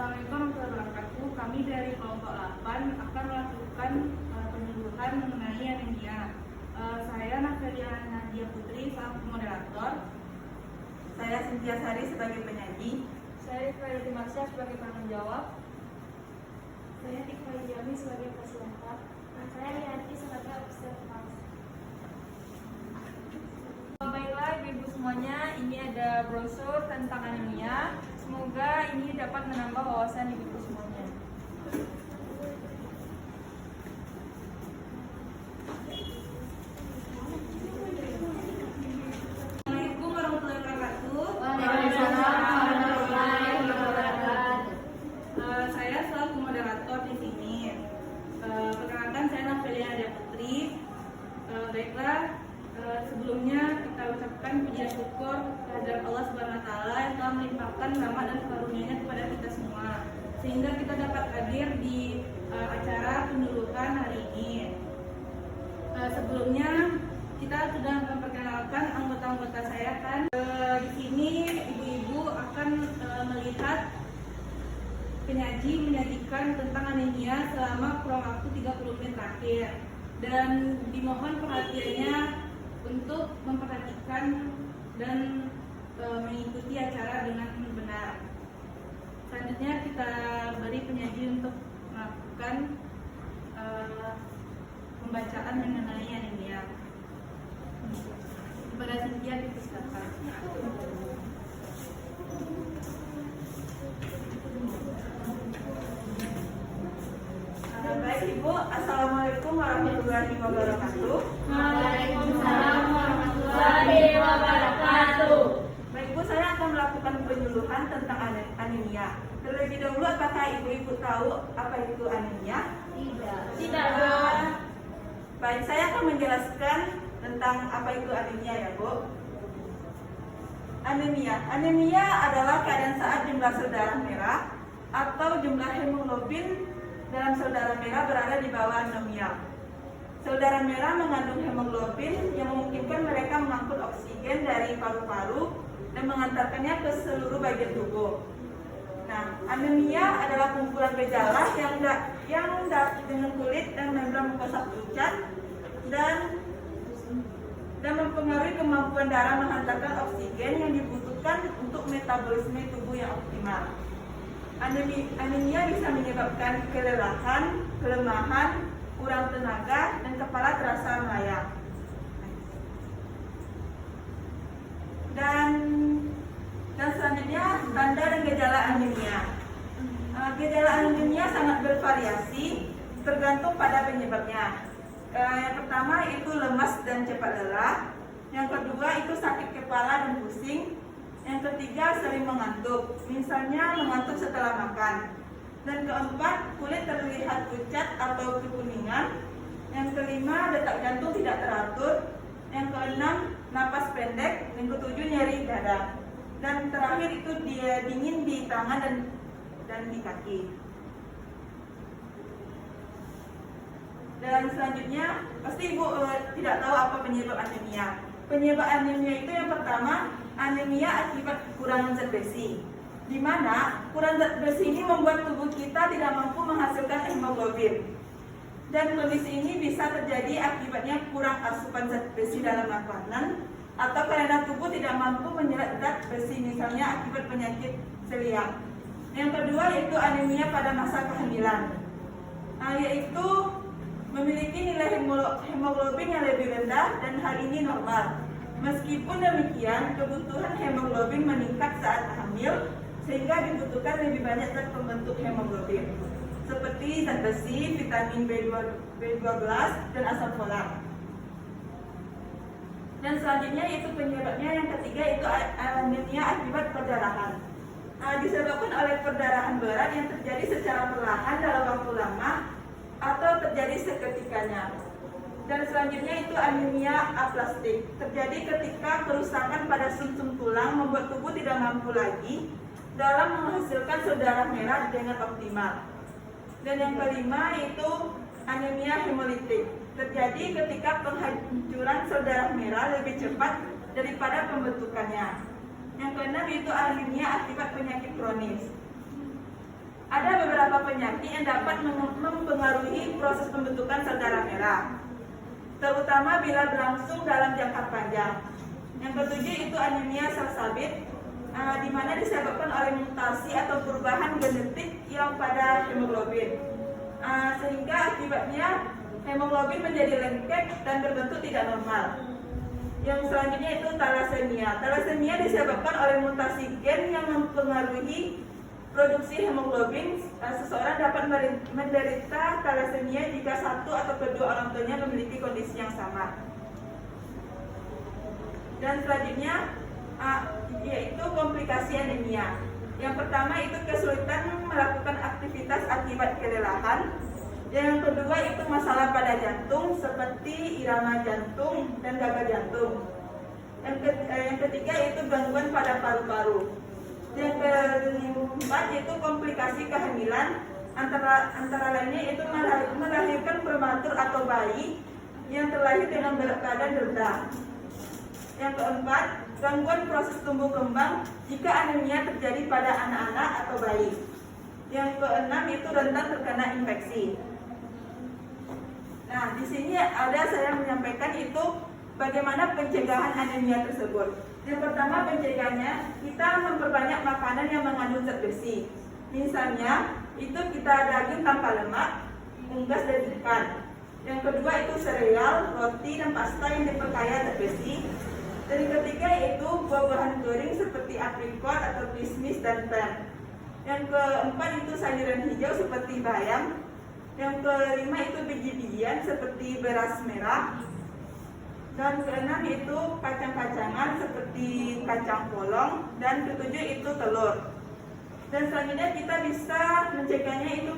Assalamualaikum warahmatullahi wabarakatuh. Kami dari kelompok 8 akan melakukan penyuluhan mengenai anemia. Saya Navelia Nadia Putri selaku moderator. Saya Cynthia Sari sebagai penyaji. Saya Rifai Dimarsya sebagai penanggung jawab. Saya Tikva Jami sebagai peserta. Dan saya Rianti sebagai observasi. Baiklah ibu-ibu semuanya, ini ada brosur tentang anemia. Semoga ini dapat menambah wawasan ibu-ibu semuanya. Assalamualaikum warahmatullahi wabarakatuh. Waalaikumsalam warahmatullahi wabarakatuh. Saya selaku moderator di sini. Perkenalkan, saya Navelia Nadia Putri. Baiklah, sebelumnya kita ucapkan puji syukur kehadirat Allah Subhanahu wa taala yang telah melimpahkan rahmat dan karunia-Nya kepada kita semua sehingga kita dapat hadir di acara penyuluhan hari ini. Sebelumnya kita sudah memperkenalkan anggota-anggota saya kan. Di sini ibu-ibu akan melihat penyaji menyajikan tentang anemia selama kurang waktu 30 menit terakhir. Dan dimohon perhatiannya untuk memperhatikan dan mengikuti acara dengan benar. Selanjutnya kita beri penyaji untuk melakukan pembacaan mengenai anemia. Kepada Cynthia dipersilakan. Baik Ibu, Assalamualaikum warahmatullahi wabarakatuh. Waalaikumsalam warahmatullahi wabarakatuh. Baik Ibu, saya akan melakukan penyuluhan tentang anemia. Terlebih dahulu, apakah Ibu-Ibu tahu apa itu anemia? Tidak. Baik, saya akan menjelaskan tentang apa itu anemia ya Bu. Anemia adalah keadaan saat jumlah sel darah merah atau jumlah hemoglobin dalam sel darah merah berada di bawah normal. Sel darah merah mengandung hemoglobin yang memungkinkan mereka mengangkut oksigen dari paru-paru dan mengantarkannya ke seluruh bagian tubuh. Nah, anemia adalah kumpulan gejala yang dengan kulit dan membran mukosa pucat dan mempengaruhi kemampuan darah menghantarkan oksigen yang dibutuhkan untuk metabolisme tubuh yang optimal. Anemia bisa menyebabkan kelelahan, kelemahan, kurang tenaga, dan kepala terasa melayang. Dan selanjutnya tanda dan gejala anemia. Gejala anemia sangat bervariasi tergantung pada penyebabnya. Yang pertama itu lemas dan cepat lelah. Yang kedua itu sakit kepala dan pusing. Yang ketiga sering mengantuk, misalnya mengantuk setelah makan. Dan keempat, kulit terlihat pucat atau kekuningan. Yang kelima, detak jantung tidak teratur. Yang keenam, napas pendek. Yang ketujuh, nyeri dada. Dan terakhir itu dia dingin di tangan dan di kaki. Dan selanjutnya, pasti Ibu tidak tahu apa penyebab anemia. Penyebab anemia itu yang pertama, anemia akibat kekurangan zat besi, di mana kurang zat besi ini membuat tubuh kita tidak mampu menghasilkan hemoglobin. Dan kondisi ini bisa terjadi akibatnya kurang asupan zat besi dalam makanan atau karena tubuh tidak mampu menyerap zat besi, misalnya akibat penyakit celiak. Yang kedua yaitu anemia pada masa kehamilan, yaitu memiliki nilai hemoglobin yang lebih rendah dan hal ini normal. Meskipun demikian, kebutuhan hemoglobin meningkat saat hamil sehingga dibutuhkan lebih banyak zat pembentuk hemoglobin seperti zat besi, vitamin B12 dan asam folat. Dan selanjutnya yaitu penyebabnya yang ketiga itu anemia akibat perdarahan. Disebabkan oleh perdarahan berat yang terjadi secara perlahan dalam waktu lama atau terjadi seketikanya. Dan selanjutnya itu anemia aplastik, terjadi ketika kerusakan pada sumsum tulang membuat tubuh tidak mampu lagi dalam menghasilkan sel darah merah dengan optimal. Dan yang kelima yaitu anemia hemolitik, terjadi ketika penghancuran sel darah merah lebih cepat daripada pembentukannya. Yang keenam itu anemia akibat penyakit kronis. beberapa penyakit yang dapat mempengaruhi proses pembentukan sel darah merah, terutama bila berlangsung dalam jangka panjang. Yang ketujuh itu anemia sel sabit, di mana disebabkan oleh mutasi atau perubahan genetik yang pada hemoglobin, sehingga akibatnya hemoglobin menjadi lengket dan berbentuk tidak normal. Yang selanjutnya itu thalassemia. Thalassemia disebabkan oleh mutasi gen yang mempengaruhi produksi hemoglobin. Seseorang dapat menderita thalassemia jika satu atau kedua orang tuanya memiliki kondisi yang sama. Dan selanjutnya yaitu komplikasi anemia. Yang pertama itu kesulitan melakukan aktivitas akibat kelelahan. Yang kedua itu masalah pada jantung seperti irama jantung dan gagal jantung. Yang ketiga itu gangguan pada paru-paru. Yang keempat itu komplikasi kehamilan, antara lainnya itu melahirkan prematur atau bayi yang terlahir dengan berat badan rendah. Yang keempat, gangguan proses tumbuh kembang jika anemia terjadi pada anak-anak atau bayi. Yang keenam itu rentan terkena infeksi. Nah, di sini saya menyampaikan itu bagaimana pencegahan anemia tersebut. Yang pertama pencegahannya, kita memperbanyak makanan yang mengandung zat besi. Misalnya, itu kita daging tanpa lemak, unggas dan ikan. Yang kedua itu sereal, roti dan pasta yang diperkaya zat besi. Dan yang ketiga itu buah-buahan kering seperti aprikot atau kismis dan pern. Yang keempat itu sayuran hijau seperti bayam. Yang kelima itu biji-bijian seperti beras merah. Dan keenam itu kacang-kacangan seperti kacang polong. Dan ketujuh itu telur. Dan selanjutnya kita bisa mencegahnya itu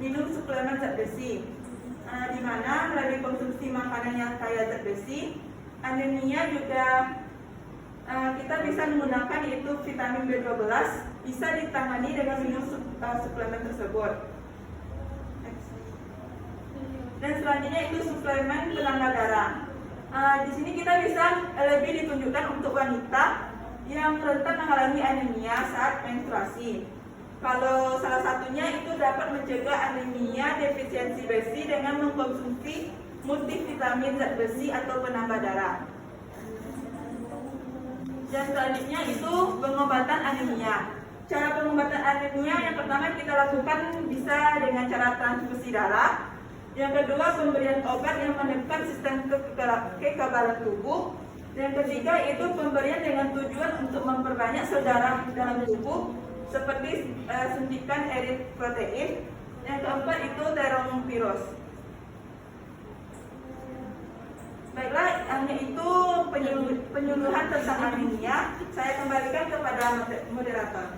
minum suplemen zat besi, di mana melalui konsumsi makanan yang kaya zat besi, anemia juga kita bisa menggunakan itu vitamin B12 bisa ditangani dengan minum suplemen tersebut. Dan selanjutnya itu suplemen penambah darah. Di sini kita bisa lebih ditunjukkan untuk wanita yang rentan mengalami anemia saat menstruasi. Kalau salah satunya itu dapat mencegah anemia defisiensi besi dengan mengkonsumsi multivitamin zat besi atau penambah darah. Dan selanjutnya itu pengobatan anemia. Cara pengobatan anemia yang pertama kita lakukan bisa dengan cara transfusi darah. Yang kedua pemberian obat yang menekan sistem kekebalan tubuh. Yang ketiga itu pemberian dengan tujuan untuk memperbanyak sel darah dalam tubuh seperti suntikan eritropoietin. Yang keempat itu termovirus. Baiklah, hanya itu penyuluhan tentang anemia. Saya kembalikan kepada moderator.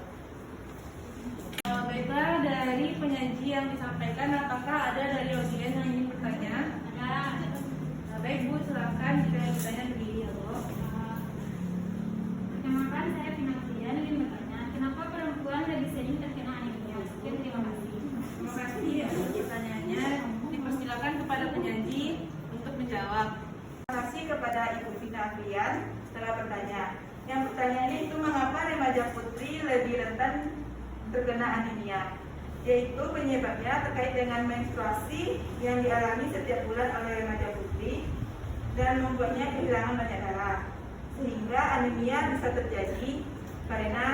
Baiklah, dari penyaji yang disampaikan, apakah ada dari audiens yang ingin bertanya? Baik Bu, silakan jika yang bertanya berdiri ya Bu. Perkenalkan, saya Pinaktian ingin bertanya, kenapa perempuan lebih sering terkena anemia? Sekian, terima kasih. Terima kasih atas pertanyaannya. Dipersilakan kepada penyaji untuk menjawab. Terima kasih kepada Ibu Vina Fian setelah bertanya. Yang pertanyaannya itu mengapa remaja putri lebih rentan terkena anemia? Yaitu penyebabnya terkait dengan menstruasi yang dialami setiap bulan oleh remaja putri dan membuatnya kehilangan banyak darah, sehingga anemia bisa terjadi karena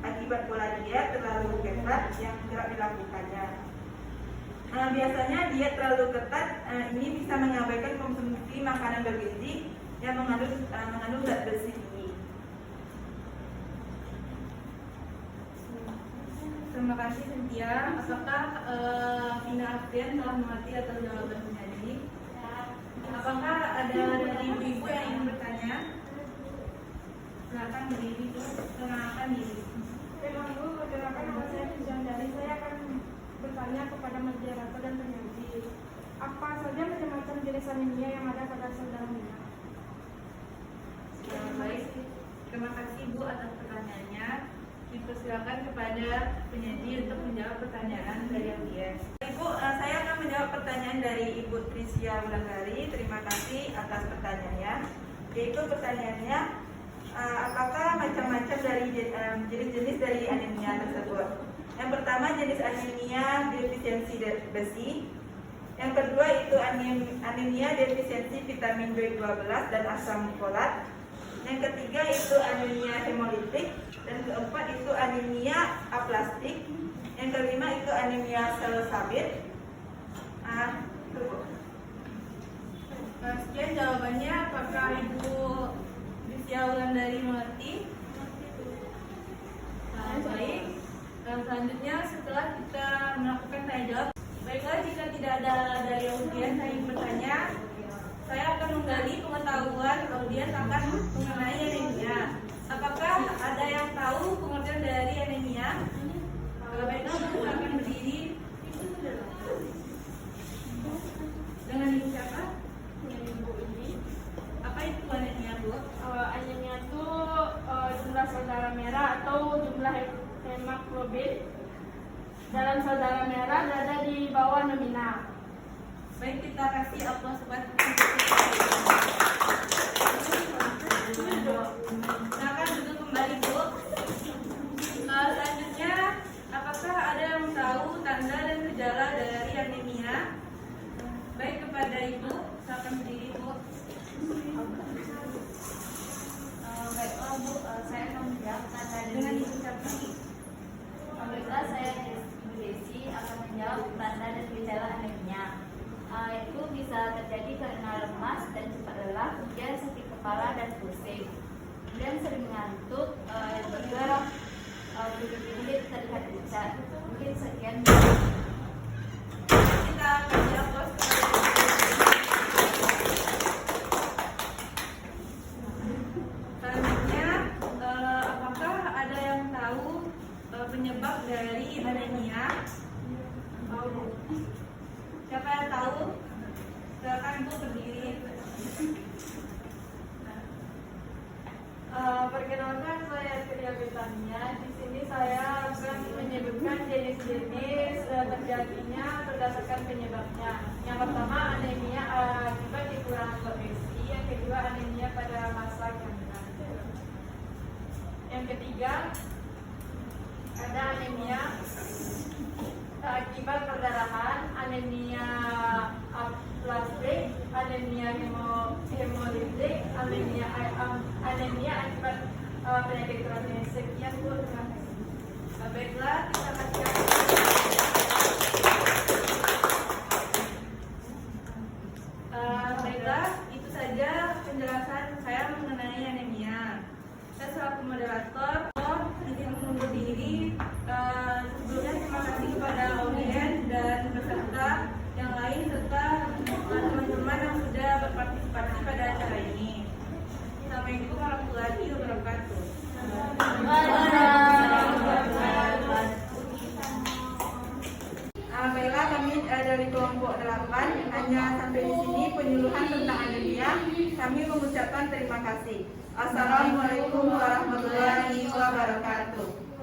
akibat pola diet terlalu ketat yang kerap dilakukannya. Biasanya diet terlalu ketat ini bisa mengabaikan konsumsi makanan bergizi yang mengandung zat besi tinggi. Terima kasih Cynthia. Apakah Vina Afrian telah mengerti atas jawaban penyaji? Apakah ada dari ibu-ibu yang ingin bertanya? Silakan berdiri, perkenalkan diri. Terima kasih, perkenalkan nama saya Tujuan Dari. Saya akan bertanya kepada moderator dan penyaji. Apa saja macam-macam jenis anemia yang ada pada sel darah merah? Baik, terima kasih Bu atas pertanyaannya. Dipersilakan kepada penyaji untuk menjawab pertanyaan dari audiens. Ibu, saya akan menjawab pertanyaan dari Ibu Trisia Wulandari. Terima kasih atas pertanyaannya. Yaitu pertanyaannya, apakah macam-macam dari jenis-jenis dari anemia tersebut? Yang pertama jenis anemia defisiensi besi. Yang kedua itu anemia defisiensi vitamin B12 dan asam folat. Yang ketiga itu anemia hemolitik. Dan keempat itu anemia aplastik. Yang kelima itu anemia sel sabit. Sekian jawabannya. Apakah Ibu Lucia Wulandari mengerti? Baik. Selanjutnya setelah kita melakukan tanya jawab, baiklah, jika tidak ada dari audiens yang ingin bertanya, saya akan menggali pengetahuan audiens akan mengenai anemia. Apakah ada yang tahu pengertian dari anemia? Baiklah, silakan berdiri. Dengan Ibu siapa? Ibu ini. Apa itu anemia, Bu? Anemia itu jumlah sel darah merah atau jumlah hemoglobin dalam sel darah merah berada di bawah nominal. Baik, kita kasih aplaus buat silakan duduk kembali, Bu. Selanjutnya, apakah ada yang tahu tanda dan gejala dari anemia? Baik, kepada Ibu, silakan berdiri, Bu. Baiklah Bu, saya akan menjawab tanda Dengan dan Ibu siapa? Baiklah, saya Ibu Desi akan menjawab tanda dan gejala anemia. Itu bisa terjadi karena lemas dan cepat lelah, kemudian sakit kepala dan pusing, kemudian sering ngantuk, juga bibir terlihat pucat. Mungkin sekian. Kita kasih aplaus kepada Ibu. Selanjutnya, apakah ada yang tahu penyebab dari anemia? Siapa yang tahu? Silakan Ibu berdiri. Perkenalkan, saya Kriya Betania. Di sini saya akan menyebutkan jenis-jenis terjadinya berdasarkan penyebabnya. Yang pertama, anemia akibat kekurangan bergizi. Yang kedua, anemia pada masa kehamilan. Yang ketiga, ada anemia akibat perdarahan, anemia aplastik, anemia hemolitik, anemia akibat penyakit kronis. Sekian Bu, terima kasih. Baiklah, kita kasih baiklah, itu saja penjelasan saya mengenai anemia. Saya selaku moderator izin mundur diri. Sebelumnya terima kasih kepada audiens dan peserta yang lain serta teman-teman yang sudah berpartisipasi pada acara ini. Assalamualaikum warahmatullahi wabarakatuh. Baiklah, kami dari kelompok 8 hanya sampai di sini penyuluhan tentang anemia. Kami mengucapkan terima kasih. Assalamualaikum warahmatullahi wabarakatuh.